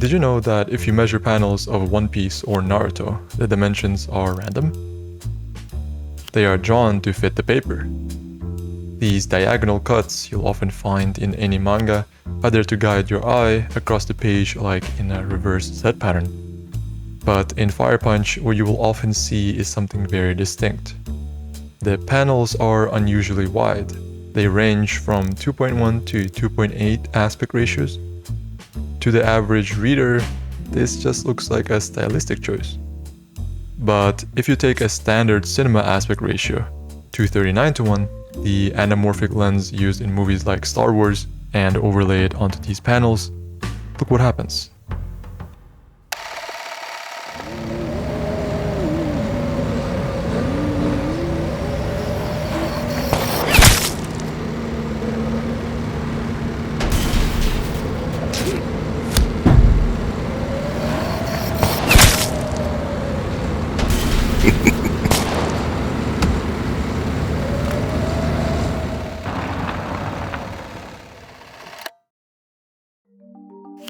Did you know that if you measure panels of One Piece or Naruto, the dimensions are random? They are drawn to fit the paper. These diagonal cuts you'll often find in any manga are there to guide your eye across the page like in a reverse Z pattern. But in Fire Punch, what you will often see is something very distinct. The panels are unusually wide. They range from 2.1 to 2.8 aspect ratios. To the average reader, this just looks like a stylistic choice. But if you take a standard cinema aspect ratio, 239:1, the anamorphic lens used in movies like Star Wars, and overlay it onto these panels, look what happens.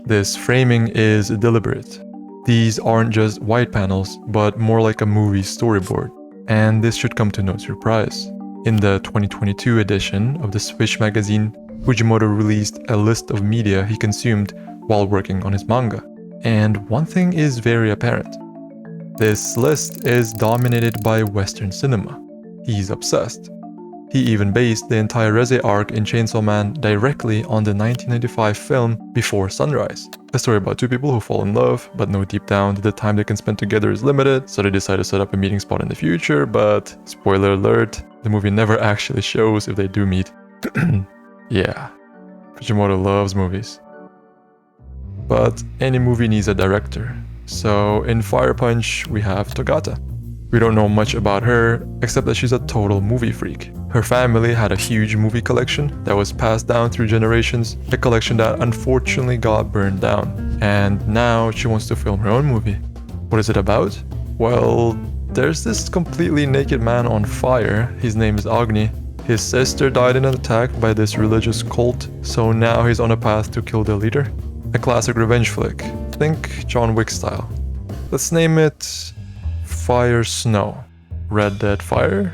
This framing is deliberate. These aren't just white panels, but more like a movie storyboard, and this should come to no surprise. In the 2022 edition of the Switch magazine, Fujimoto released a list of media he consumed while working on his manga, and one thing is very apparent. This list is dominated by Western cinema. He's obsessed. He even based the entire Reze arc in Chainsaw Man directly on the 1995 film Before Sunrise, a story about two people who fall in love, but know deep down that the time they can spend together is limited, so they decide to set up a meeting spot in the future, but, spoiler alert, the movie never actually shows if they do meet. Yeah, Fujimoto loves movies. But any movie needs a director, so in Fire Punch we have Togata. We don't know much about her, except that she's a total movie freak. Her family had a huge movie collection that was passed down through generations, a collection that unfortunately got burned down. And now she wants to film her own movie. What is it about? Well, there's this completely naked man on fire. His name is Agni. His sister died in an attack by this religious cult, so now he's on a path to kill the leader. A classic revenge flick. Think John Wick style. Let's name it Fire Snow. Red Dead Fire?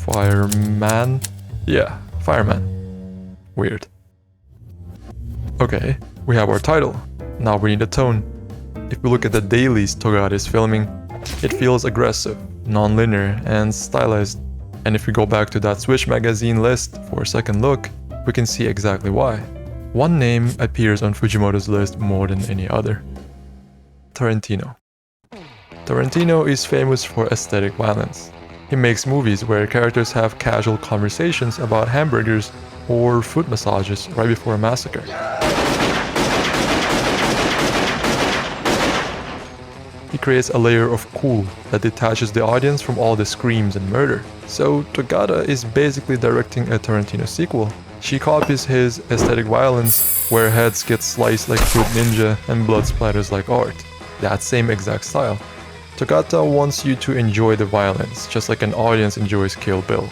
Fireman? Yeah, Fireman. Weird. Okay, we have our title. Now we need a tone. If we look at the dailies Togata is filming, it feels aggressive, non-linear, and stylized. And if we go back to that Switch magazine list for a second look, we can see exactly why. One name appears on Fujimoto's list more than any other. Tarantino. Tarantino is famous for aesthetic violence. He makes movies where characters have casual conversations about hamburgers or foot massages right before a massacre. He creates a layer of cool that detaches the audience from all the screams and murder. So Togata is basically directing a Tarantino sequel. She copies his aesthetic violence, where heads get sliced like Fruit Ninja and blood splatters like art. That same exact style. Togata wants you to enjoy the violence, just like an audience enjoys Kill Bill.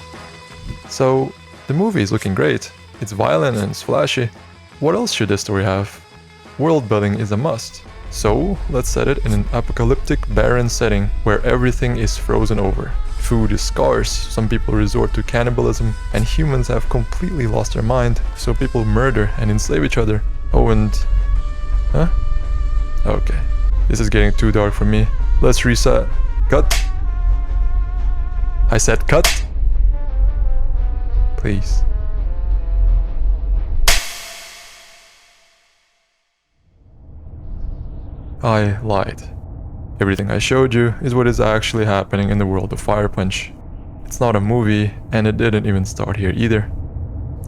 So, the movie is looking great. It's violent and it's flashy. What else should this story have? World building is a must. So, let's set it in an apocalyptic, barren setting where everything is frozen over. Food is scarce, some people resort to cannibalism, and humans have completely lost their mind, so people murder and enslave each other. Oh, and... Huh? Okay. This is getting too dark for me. Let's reset. Cut. I said cut. Please. I lied. Everything I showed you is what is actually happening in the world of Fire Punch. It's not a movie, and it didn't even start here either.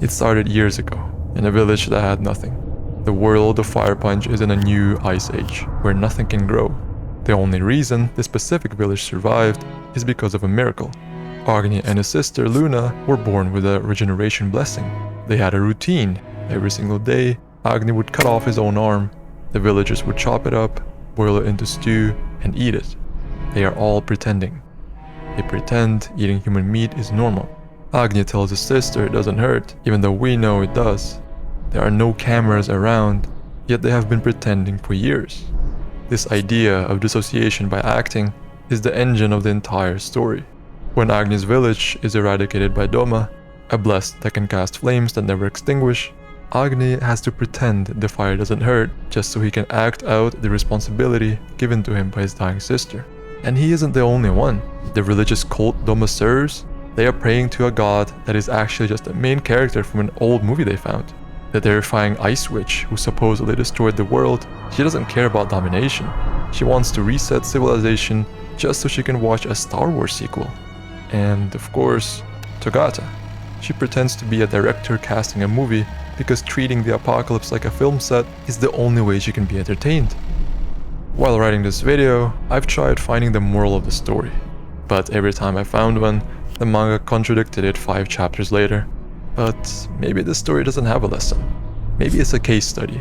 It started years ago, in a village that had nothing. The world of Fire Punch is in a new ice age, where nothing can grow. The only reason this specific village survived is because of a miracle. Agni and his sister Luna were born with a regeneration blessing. They had a routine. Every single day, Agni would cut off his own arm. The villagers would chop it up, boil it into stew, and eat it. They are all pretending. They pretend eating human meat is normal. Agni tells his sister it doesn't hurt, even though we know it does. There are no cameras around, yet they have been pretending for years. This idea of dissociation by acting is the engine of the entire story. When Agni's village is eradicated by Doma, a blessed that can cast flames that never extinguish, Agni has to pretend the fire doesn't hurt just so he can act out the responsibility given to him by his dying sister. And he isn't the only one. The religious cult Doma serves, they are praying to a god that is actually just a main character from an old movie they found. The terrifying Ice Witch who supposedly destroyed the world, she doesn't care about domination. She wants to reset civilization just so she can watch a Star Wars sequel. And of course, Togata. She pretends to be a director casting a movie because treating the apocalypse like a film set is the only way she can be entertained. While writing this video, I've tried finding the moral of the story, but every time I found one, the manga contradicted it 5 chapters later. But maybe the story doesn't have a lesson. Maybe it's a case study.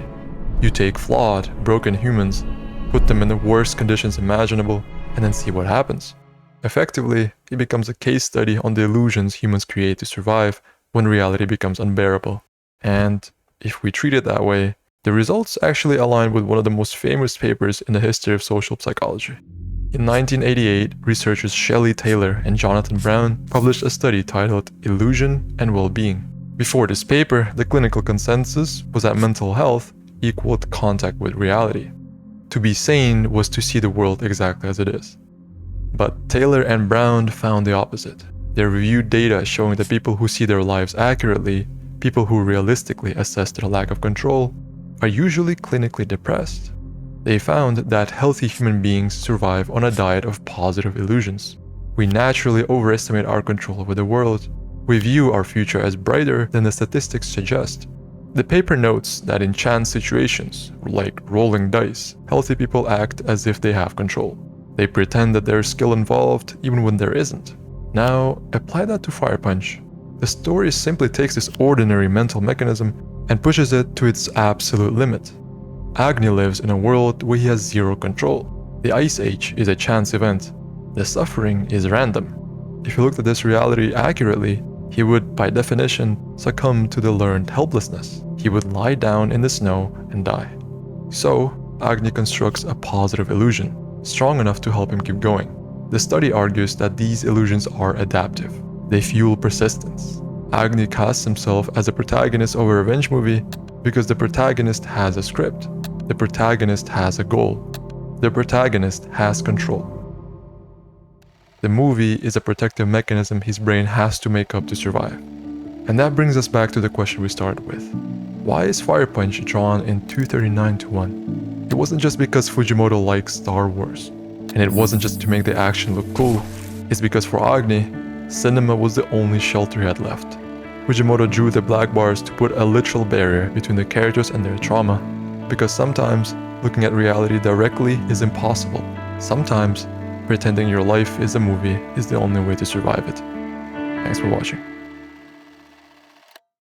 You take flawed, broken humans, put them in the worst conditions imaginable, and then see what happens. Effectively, it becomes a case study on the illusions humans create to survive when reality becomes unbearable. And if we treat it that way, the results actually align with one of the most famous papers in the history of social psychology. In 1988, researchers Shelley Taylor and Jonathan Brown published a study titled Illusion and Well-Being. Before this paper, the clinical consensus was that mental health equaled contact with reality. To be sane was to see the world exactly as it is. But Taylor and Brown found the opposite. They reviewed data showing that people who see their lives accurately, people who realistically assess their lack of control, are usually clinically depressed. They found that healthy human beings survive on a diet of positive illusions. We naturally overestimate our control over the world. We view our future as brighter than the statistics suggest. The paper notes that in chance situations, like rolling dice, healthy people act as if they have control. They pretend that there's skill involved even when there isn't. Now, apply that to Fire Punch. The story simply takes this ordinary mental mechanism and pushes it to its absolute limit. Agni lives in a world where he has zero control. The Ice Age is a chance event. The suffering is random. If he looked at this reality accurately, he would, by definition, succumb to the learned helplessness. He would lie down in the snow and die. So, Agni constructs a positive illusion, strong enough to help him keep going. The study argues that these illusions are adaptive. They fuel persistence. Agni casts himself as a protagonist of a revenge movie because the protagonist has a script. The protagonist has a goal. The protagonist has control. The movie is a protective mechanism his brain has to make up to survive. And that brings us back to the question we started with. Why is Fire Punch drawn in 239:1? It wasn't just because Fujimoto likes Star Wars. And it wasn't just to make the action look cool. It's because for Agni, cinema was the only shelter he had left. Fujimoto drew the black bars to put a literal barrier between the characters and their trauma. Because sometimes, looking at reality directly is impossible. Sometimes, pretending your life is a movie is the only way to survive it. Thanks for watching.